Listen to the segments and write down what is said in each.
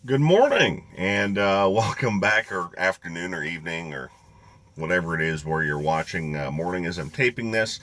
Good morning and welcome back, or afternoon, or evening, or whatever it is where you're watching. Morning as I'm taping this.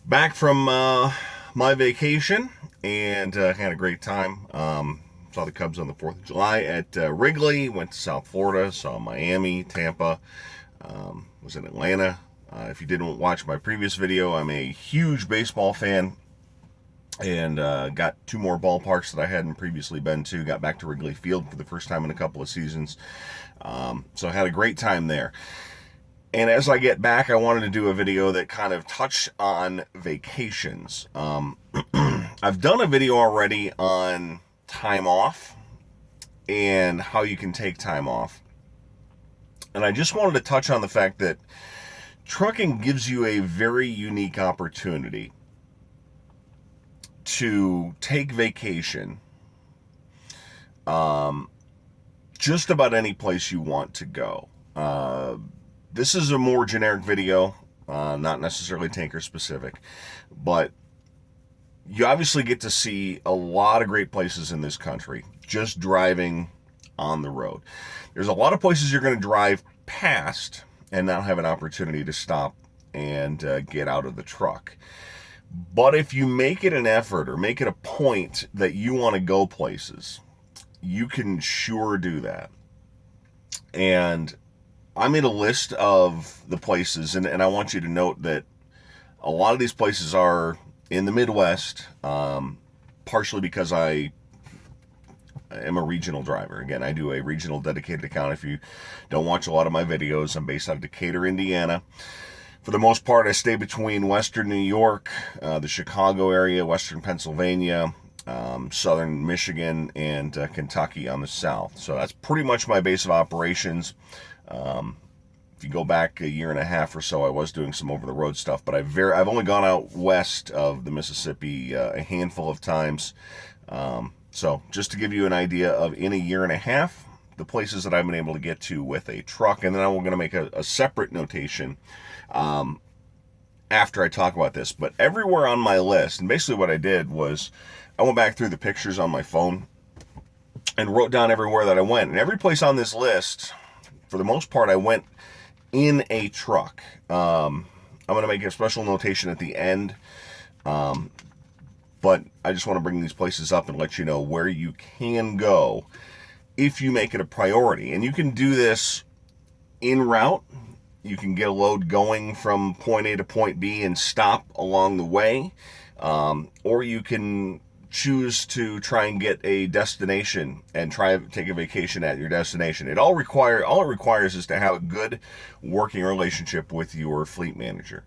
Back from my vacation and had a great time. Saw the Cubs on the 4th of July at Wrigley, went to South Florida, saw Miami, Tampa, was in Atlanta. If you didn't watch my previous video, I'm a huge baseball fan and got two more ballparks that I hadn't previously been to. Got back to Wrigley Field for the first time in a couple of seasons. So I had a great time there. And as I get back, I wanted to do a video that kind of touched on vacations. I've done a video already on time off and how you can take time off. And I just wanted to touch on the fact that trucking gives you a very unique opportunity to take vacation just about any place you want to go. This is a more generic video, not necessarily tanker specific, but you obviously get to see a lot of great places in this country just driving on the road. There's a lot of places you're going to drive past and not have an opportunity to stop and get out of the truck. But if you make it an effort or make it a point that you want to go places, you can sure do that. And I made a list of the places, and I want you to note that a lot of these places are in the Midwest, partially because I am a regional driver. Again, I do a regional dedicated account. If you don't watch a lot of my videos, I'm based out of Decatur, Indiana. For the most part, I stay between Western New York, the Chicago area, Western Pennsylvania, Southern Michigan, and Kentucky on the south. So that's pretty much my base of operations. If you go back a year and a half or so, I was doing some over-the-road stuff, but I've only gone out west of the Mississippi a handful of times. So just to give you an idea of, in a year and a half, the places that I've been able to get to with a truck. And then I'm going to make a separate notation after I talk about this. But everywhere on my list, and basically what I did was I went back through the pictures on my phone and wrote down everywhere that I went. And every place on this list, for the most part, I went in a truck. I'm going to make a special notation at the end. But I just want to bring these places up and let you know where you can go if you make it a priority. And you can do this en route. You can get a load going from point A to point B and stop along the way. Or you can choose to try and get a destination and try to take a vacation at your destination. All it requires is to have a good working relationship with your fleet manager.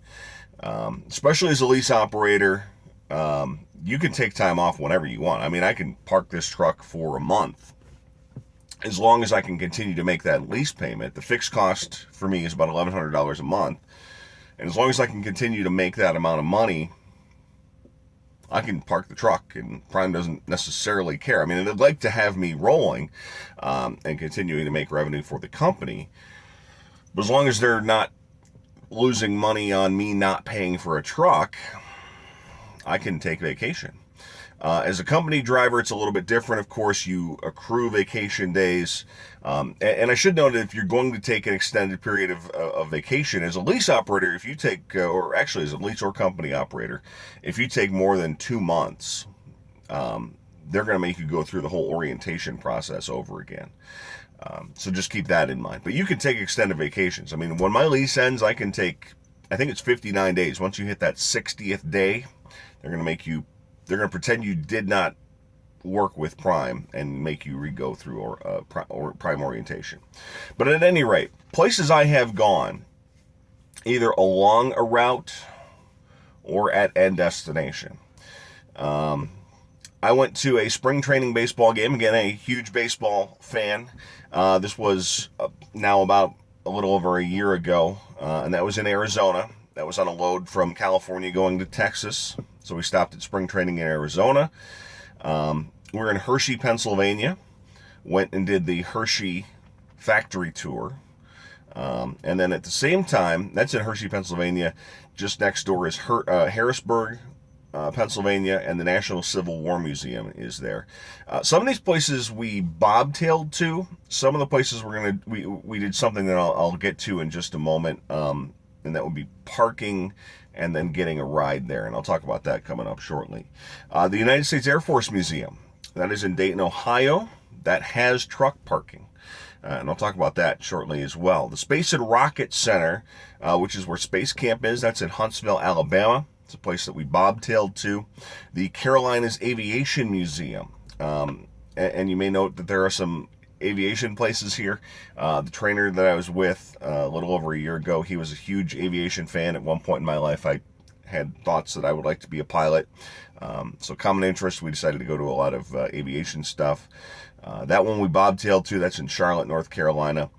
Especially as a lease operator, you can take time off whenever you want. I mean, I can park this truck for a month as long as I can continue to make that lease payment. The fixed cost for me is about $1,100 a month. And as long as I can continue to make that amount of money, I can park the truck, and Prime doesn't necessarily care. I mean, they'd like to have me rolling and continuing to make revenue for the company. But as long as they're not losing money on me not paying for a truck, I can take vacation. As a company driver, it's a little bit different. Of course, you accrue vacation days. And I should note that if you're going to take an extended period of vacation, as a lease operator, if you take, or actually as a lease or company operator, if you take more than 2 months, they're going to make you go through the whole orientation process over again. So just keep that in mind. But you can take extended vacations. I mean, when my lease ends, I can take, I think it's 59 days. Once you hit that 60th day, they're going to pretend you did not work with Prime and make you re-go through or Prime orientation. But at any rate, places I have gone, either along a route or at end destination. I went to a spring training baseball game. Again, a huge baseball fan. This was now about a little over a year ago, and that was in Arizona. That was on a load from California going to Texas. So we stopped at spring training in Arizona. We're in Hershey, Pennsylvania. Went and did the Hershey factory tour. And then at the same time, that's in Hershey, Pennsylvania. Just next door is Harrisburg, Pennsylvania, and the National Civil War Museum is there. Some of these places we bobtailed to. Some of the places we did something that I'll get to in just a moment, and that would be parking and then getting a ride there, and I'll talk about that coming up shortly. The United States Air Force Museum, that is in Dayton, Ohio, that has truck parking. And I'll talk about that shortly as well. The Space and Rocket Center, which is where Space Camp is, that's in Huntsville, Alabama. It's a place that we bobtailed to. The Carolinas Aviation Museum. And you may note that there are some aviation places here. The trainer that I was with a little over a year ago, he was a huge aviation fan. At one point in my life, I had thoughts that I would like to be a pilot. So common interest, we decided to go to a lot of aviation stuff. That one we bobtailed to, that's in Charlotte, North Carolina.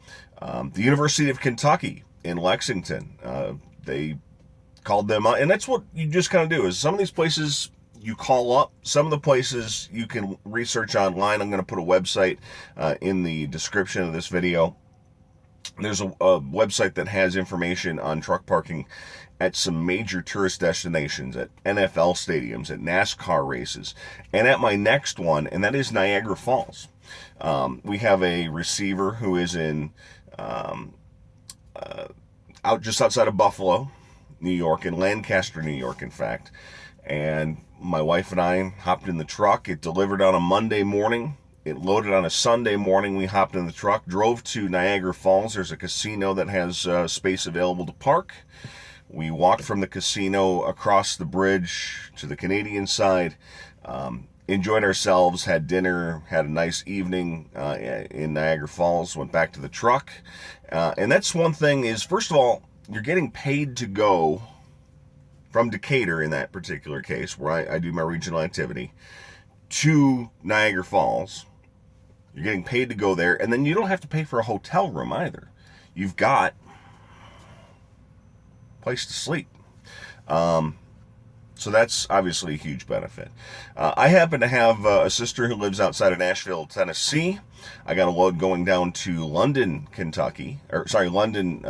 The University of Kentucky in Lexington, they called them up, and that's what you just kind of do, is some of these places you call up, some of the places you can research online. I'm going to put a website in the description of this video. There's a website that has information on truck parking at some major tourist destinations, at NFL stadiums, at NASCAR races, and at my next one, and that is Niagara Falls. We have a receiver who is in out just outside of Buffalo, New York, in Lancaster, New York, in fact. And my wife and I hopped in the truck. It delivered on a Monday morning. It loaded on a Sunday morning. We hopped in the truck, drove to Niagara Falls. There's a casino that has space available to park. We walked from the casino across the bridge to the Canadian side, enjoyed ourselves, had dinner, had a nice evening in Niagara Falls, went back to the truck. And that's one thing is, first of all, you're getting paid to go from Decatur, in that particular case, where I do my regional activity, to Niagara Falls. You're getting paid to go there, and then you don't have to pay for a hotel room either. You've got a place to sleep. So that's obviously a huge benefit. I happen to have a sister who lives outside of Nashville, Tennessee. I got a load going down to London, Kentucky, Lebanon,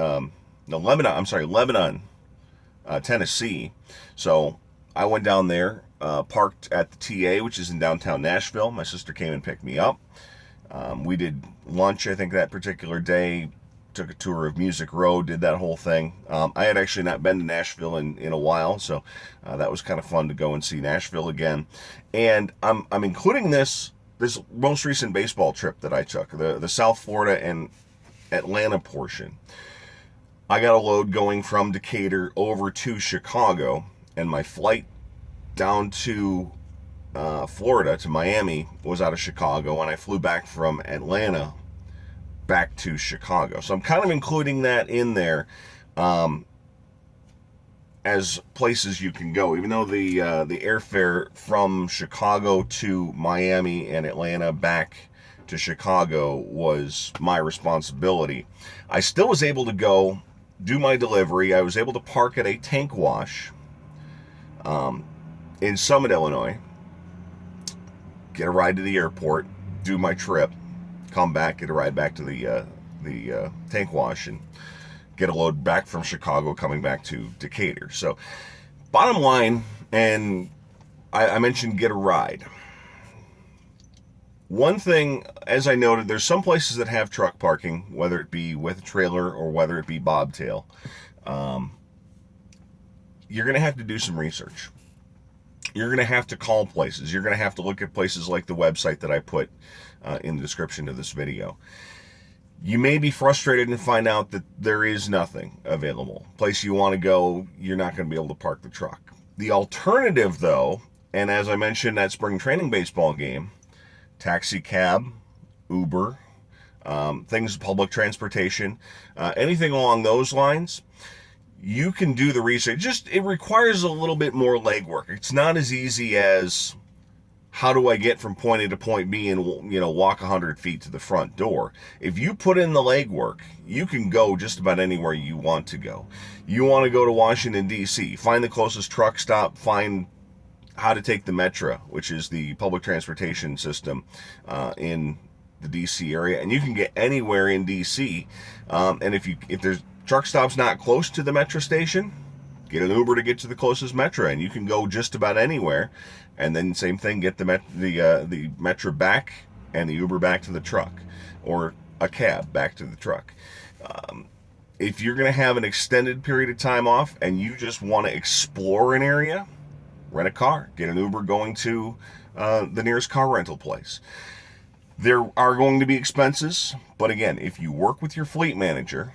Tennessee. So I went down there, parked at the TA, which is in downtown Nashville. My sister came and picked me up. We did lunch, I think, that particular day. Took a tour of Music Row, did that whole thing. I had actually not been to Nashville in a while, so that was kind of fun to go and see Nashville again. And I'm including this most recent baseball trip that I took, the South Florida and Atlanta portion. I got a load going from Decatur over to Chicago, and my flight down to Florida, to Miami, was out of Chicago, and I flew back from Atlanta back to Chicago. So I'm kind of including that in there as places you can go, even though the airfare from Chicago to Miami and Atlanta back to Chicago was my responsibility. I still was able to go do my delivery. I was able to park at a tank wash in Summit, Illinois, get a ride to the airport, do my trip, come back, get a ride back to the tank wash, and get a load back from Chicago coming back to Decatur. So bottom line, and I mentioned get a ride. One thing, as I noted, there's some places that have truck parking, whether it be with a trailer or whether it be bobtail. You're going to have to do some research. You're going to have to call places. You're going to have to look at places like the website that I put in the description of this video. You may be frustrated and find out that there is nothing available. Place you want to go, you're not going to be able to park the truck. The alternative, though, and as I mentioned, that spring training baseball game, taxi cab, Uber, things, public transportation, anything along those lines, you can do the research. Just, it requires a little bit more legwork. It's not as easy as, how do I get from point A to point B and, walk 100 feet to the front door? If you put in the legwork, you can go just about anywhere you want to go. You want to go to Washington, D.C., find the closest truck stop, find how to take the Metra, which is the public transportation system in the D.C. area, and you can get anywhere in D.C. And if there's truck stops not close to the Metra station, get an Uber to get to the closest Metro, and you can go just about anywhere. And then same thing, get the Metro back and the Uber back to the truck, or a cab back to the truck. If you're going to have an extended period of time off and you just want to explore an area, rent a car, get an Uber going to the nearest car rental place. There are going to be expenses, but again, if you work with your fleet manager,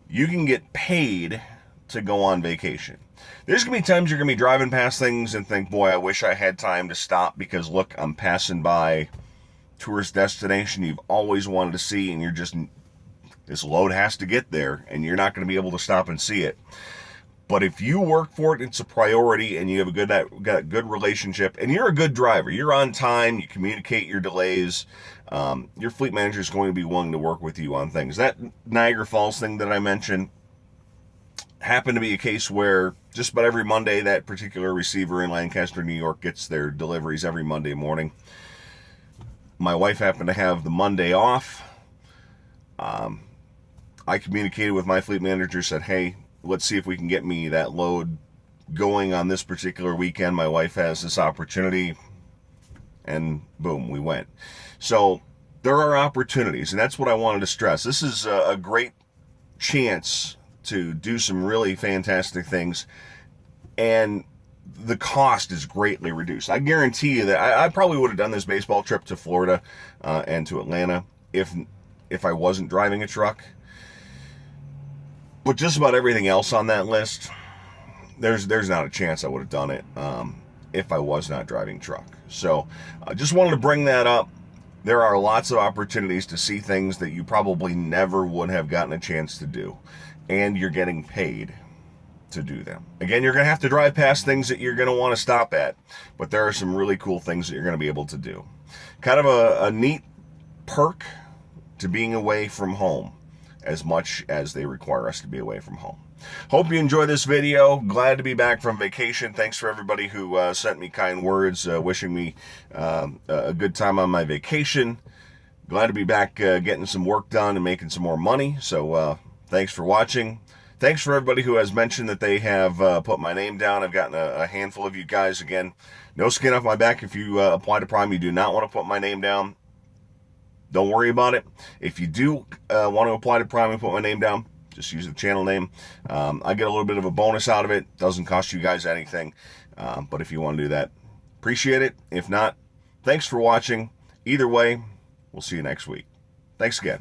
you can get paid to go on vacation. There's going to be times you're going to be driving past things and think, boy, I wish I had time to stop because look, I'm passing by tourist destination you've always wanted to see, and you're just, this load has to get there, and you're not going to be able to stop and see it. But if you work for it, it's a priority, and you have got a good relationship, and you're a good driver, you're on time, you communicate your delays, your fleet manager is going to be willing to work with you on things. That Niagara Falls thing that I mentioned happened to be a case where just about every Monday, that particular receiver in Lancaster, New York, gets their deliveries every Monday morning. My wife happened to have the Monday off. I communicated with my fleet manager, said, hey, let's see if we can get me that load going on this particular weekend. My wife has this opportunity, and boom, we went. So there are opportunities, and that's what I wanted to stress. This is a great chance to do some really fantastic things, and the cost is greatly reduced. I guarantee you that I probably would have done this baseball trip to Florida and to Atlanta if I wasn't driving a truck. But just about everything else on that list, there's not a chance I would have done it if I was not driving truck. So I just wanted to bring that up. There are lots of opportunities to see things that you probably never would have gotten a chance to do, and you're getting paid to do them. Again, you're going to have to drive past things that you're going to want to stop at, but there are some really cool things that you're going to be able to do. Kind of a neat perk to being away from home, as much as they require us to be away from home. Hope you enjoy this video. Glad to be back from vacation. Thanks for everybody who sent me kind words, wishing me a good time on my vacation. Glad to be back getting some work done and making some more money. So thanks for watching. Thanks for everybody who has mentioned that they have put my name down. I've gotten a handful of you guys. Again, no skin off my back. If you apply to Prime, you do not want to put my name down. Don't worry about it. If you do want to apply to Prime and put my name down, just use the channel name. I get a little bit of a bonus out of it. Doesn't cost you guys anything. But if you want to do that, appreciate it. If not, thanks for watching. Either way, we'll see you next week. Thanks again.